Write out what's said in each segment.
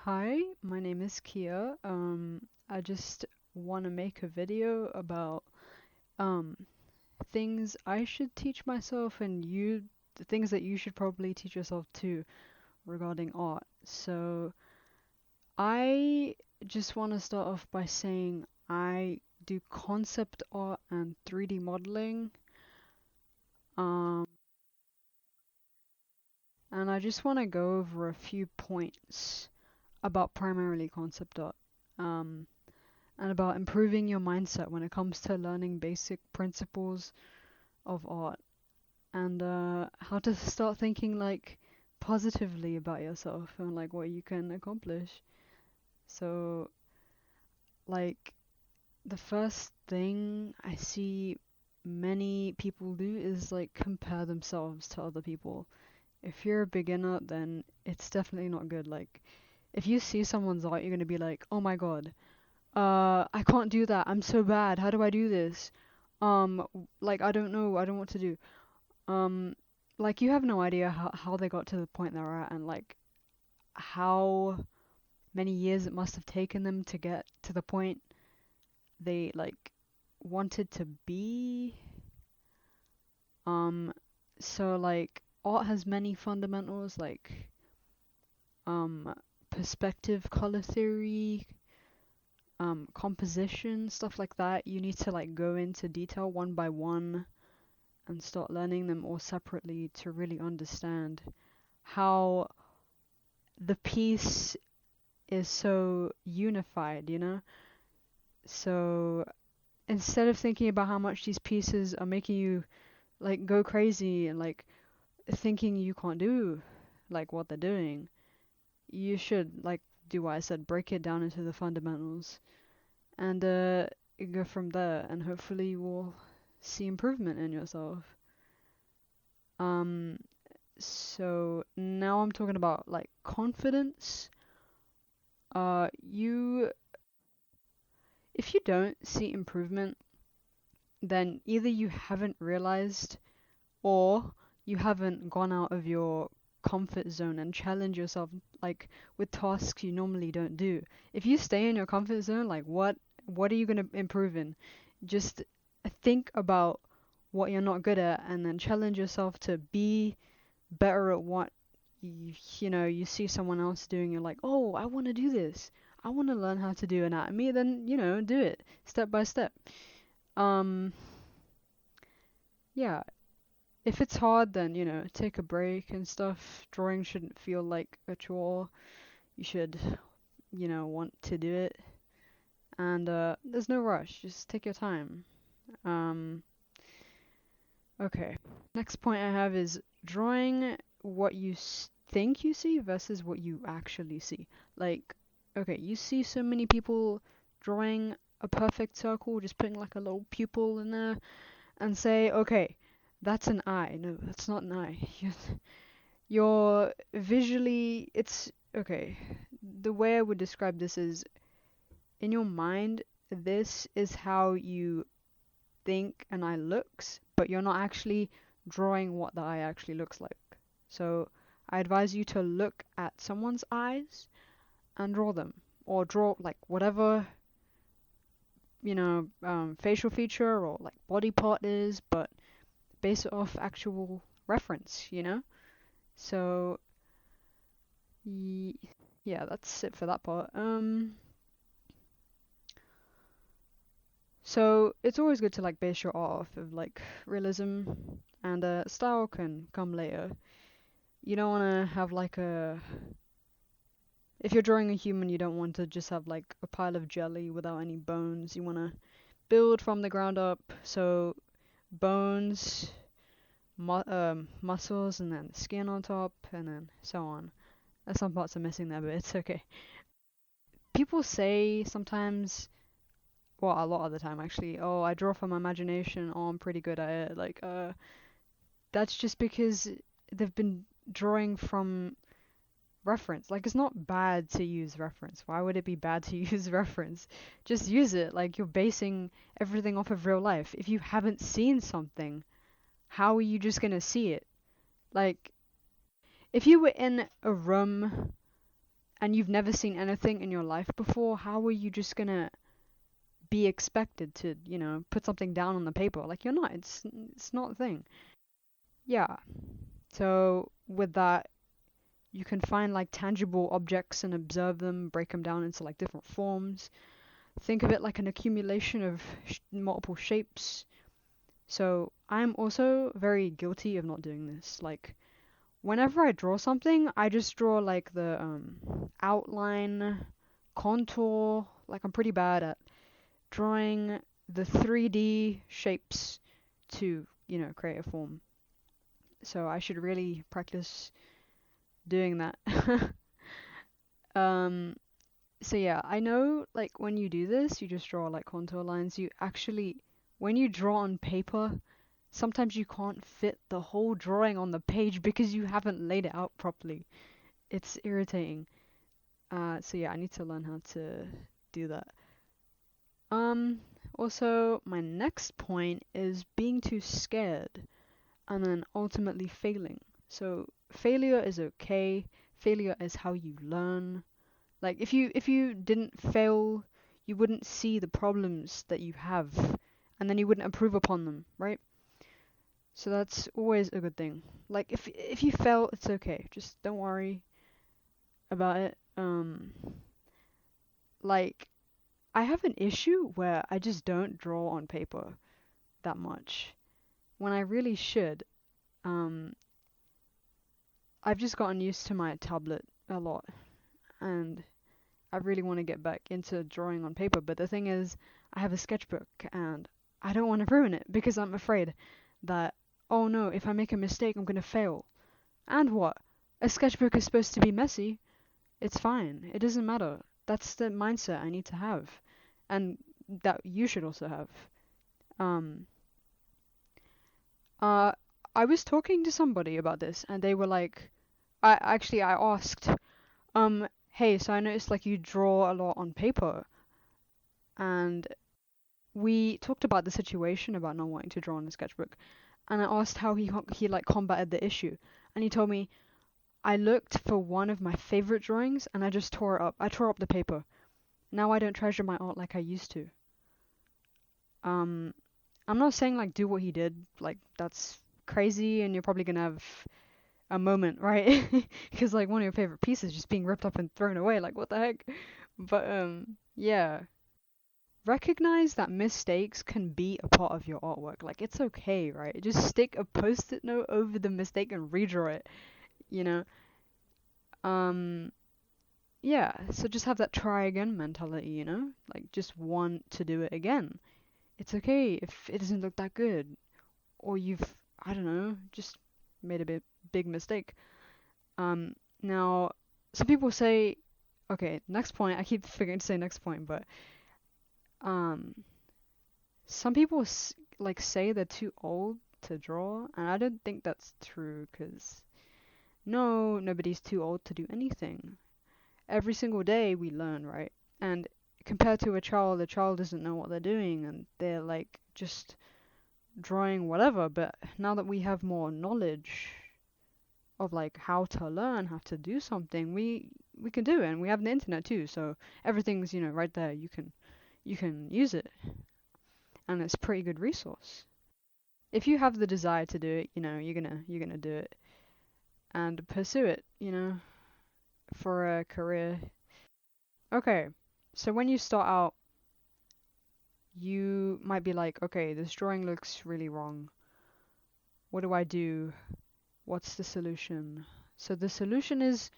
Hi, my name is Kia. I just want to make a video about um things I should teach myself and the things that you should probably teach yourself too regarding art. So I just want to start off by saying I do concept art and 3D modeling. Um, and I just want to go over a few points about primarily concept art. Um, and about improving your mindset when it comes to learning basic principles of art and how to start thinking like positively about yourself and like what you can accomplish. So, like, the first thing I see many people do is like compare themselves to other people. If you're a beginner, then it's definitely not good. Like, if you see someone's art, you're gonna be like, oh my god, I can't do that. I'm so bad. How do I do this? Like I don't know. I don't know what to do. Um, like you have no idea how they got to the point they're at and like how many years it must have taken them to get to the point they like wanted to be. Um, so like art has many fundamentals like um perspective, color theory, composition, stuff like that. You need to like go into detail one by one and start learning them all separately to really understand how the piece is so unified, you know? So instead of thinking about how much these pieces are making you like go crazy and like thinking you can't do like what they're doing, you should like do what I said, break it down into the fundamentals and go from there and hopefully you will see improvement in yourself. Um so now I'm talking about like confidence. You if you don't see improvement, then either you haven't realized or you haven't gone out of your comfort zone and challenge yourself like with tasks you normally don't do. If you stay in your comfort zone, like what are you going to improve in? Just think about what you're not good at and then challenge yourself to be better at what you see someone else doing. You're like, oh, I want to do this. I want to learn how to do anatomy. Then do it step by step. Um, yeah. If it's hard, then take a break and stuff. Drawing shouldn't feel like a chore. You should want to do it. And there's no rush. Just take your time. Um, okay. Next point I have is drawing what you think you see versus what you actually see. Like, okay, you see so many people drawing a perfect circle, just putting like a little pupil in there, and say, okay, that's an eye. No, that's not an eye. You're visually, it's okay. The way I would describe this is in your mind, this is how you think an eye looks, but you're not actually drawing what the eye actually looks like. So I advise you to look at someone's eyes and draw them, or draw like whatever facial feature or like body part is, but base it off actual reference. So yeah, that's it for that part. So it's always good to like base your art off of like realism, and style can come later. You don't want to have like if you're drawing a human, you don't want to just have like a pile of jelly without any bones. You want to build from the ground up. So bones, muscles, and then skin on top, and then so on. Some parts are missing there, but it's okay. People say sometimes, well, a lot of the time actually, oh, I draw from imagination, oh, I'm pretty good at it. Like, that's just because they've been drawing from reference. Like, it's not bad to use reference. Why would it be bad to use reference? Just use it. Like, you're basing everything off of real life. If you haven't seen something, how are you just gonna see it? Like, if you were in a room and you've never seen anything in your life before, how are you just gonna be expected to, put something down on the paper? Like, you're not. It's not a thing. Yeah. So with that, you can find like tangible objects and observe them, break them down into like different forms. Think of it like an accumulation of multiple shapes. So I'm also very guilty of not doing this. Like, whenever I draw something, I just draw like the outline, contour. Like, I'm pretty bad at drawing the 3D shapes to, create a form. So I should really practice doing that. So yeah, I know like when you do this, you just draw like contour lines. You actually, when you draw on paper, sometimes you can't fit the whole drawing on the page because you haven't laid it out properly. It's irritating. So yeah, I need to learn how to do that. Also, my next point is being too scared and then ultimately failing. So failure is okay. Failure is how you learn. Like, if you didn't fail, you wouldn't see the problems that you have, and then you wouldn't improve upon them, right? So that's always a good thing. Like, if you fail, it's okay. Just don't worry about it. Like, I have an issue where I just don't draw on paper that much when I really should. I've just gotten used to my tablet a lot, and I really want to get back into drawing on paper. But the thing is, I have a sketchbook, and I don't want to ruin it because I'm afraid that, oh no, if I make a mistake, I'm going to fail. And what? A sketchbook is supposed to be messy. It's fine. It doesn't matter. That's the mindset I need to have, and that you should also have. Um, I was talking to somebody about this, and they were like, I asked, hey, so I noticed like you draw a lot on paper, and we talked about the situation about not wanting to draw on a sketchbook, and I asked how he like combated the issue, and he told me, I looked for one of my favorite drawings and I just tore it up. I tore up the paper. Now I don't treasure my art like I used to. I'm not saying like do what he did, like that's crazy and you're probably gonna have a moment, right? Because like one of your favorite pieces just being ripped up and thrown away, like what the heck? But yeah. Recognize that mistakes can be a part of your artwork. Like, it's okay, right? Just stick a post-it note over the mistake and redraw it, you know? Yeah, so just have that try again mentality, Like, just want to do it again. It's okay if it doesn't look that good, or you've, I don't know, just made a big mistake. Now, some people say, okay, next point, I keep forgetting to say next point, but, some people like say they're too old to draw, and I don't think that's true, because no, nobody's too old to do anything. Every single day we learn, right? And compared to a child doesn't know what they're doing, and they're like just drawing whatever. But now that we have more knowledge of like how to learn, how to do something, we can do it, and we have the internet too, so everything's right there. You can use it, and it's a pretty good resource. If you have the desire to do it, you're gonna do it and pursue it, for a career. Okay, so when you start out, you might be like, okay, this drawing looks really wrong. What do I do? What's the solution? So the solution is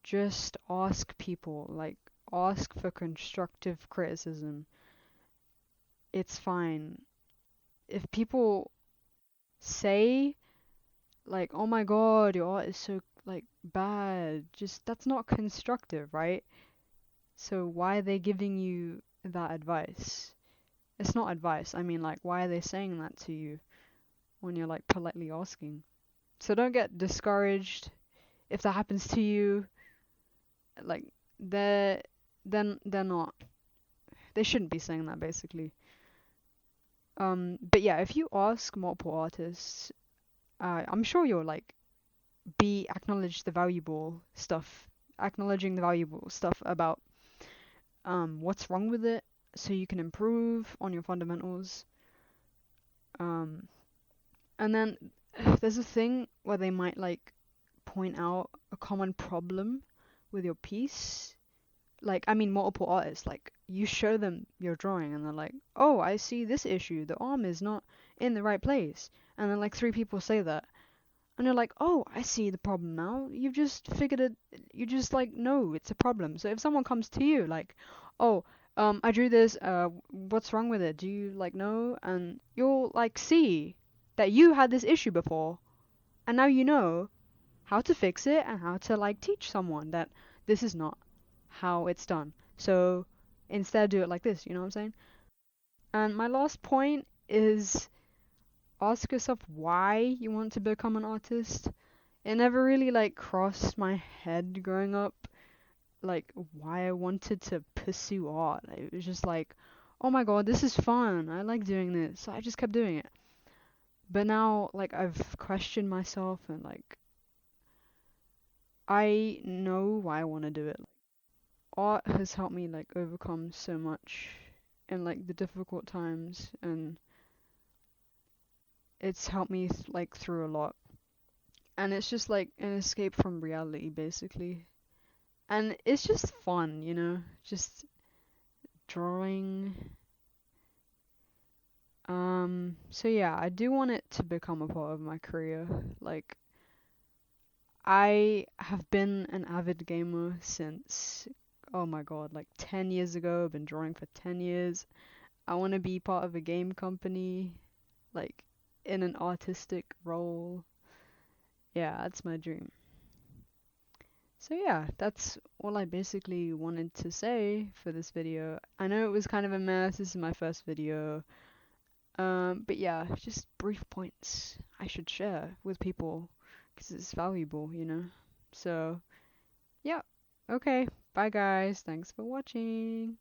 just ask people, like ask for constructive criticism. It's fine. If people say like, oh my god, your art is so like bad, just that's not constructive, right? So why are they giving you that advice? It's not advice. I mean, like, why are they saying that to you when you're like politely asking? So don't get discouraged if that happens to you. Like, they're not. They shouldn't be saying that basically. But yeah, if you ask multiple artists, I'm sure you'll like be acknowledged the valuable stuff acknowledging the valuable stuff about what's wrong with it, so you can improve on your fundamentals. And then there's a thing where they might like point out a common problem with your piece. Like, I mean, multiple artists, like, you show them your drawing and they're like, oh, I see this issue, the arm is not in the right place. And then like 3 people say that. And you're like, oh, I see the problem now. You've just figured it. You just like know it's a problem. So if someone comes to you like, oh, I drew this. What's wrong with it? Do you like know? And you'll like see that you had this issue before, and now you know how to fix it and how to like teach someone that this is not how it's done. So instead, do it like this. You know what I'm saying? And my last point is ask yourself why you want to become an artist. It never really like crossed my head growing up, like why I wanted to pursue art. It was just like, oh my god, this is fun. I like doing this. So I just kept doing it. But now like I've questioned myself and like I know why I want to do it. Like, art has helped me like overcome so much in like the difficult times, and it's helped me like through a lot. And it's just like an escape from reality basically. And it's just fun, you know, just drawing. So yeah, I do want it to become a part of my career. Like, I have been an avid gamer since, oh my god, like 10 years ago. I've been drawing for 10 years. I want to be part of a game company, like in an artistic role. Yeah, that's my dream. So yeah, that's all I basically wanted to say for this video. I know it was kind of a mess. This is my first video. But yeah, just brief points I should share with people because it's valuable, you know? So, yeah. Okay. Bye guys. Thanks for watching.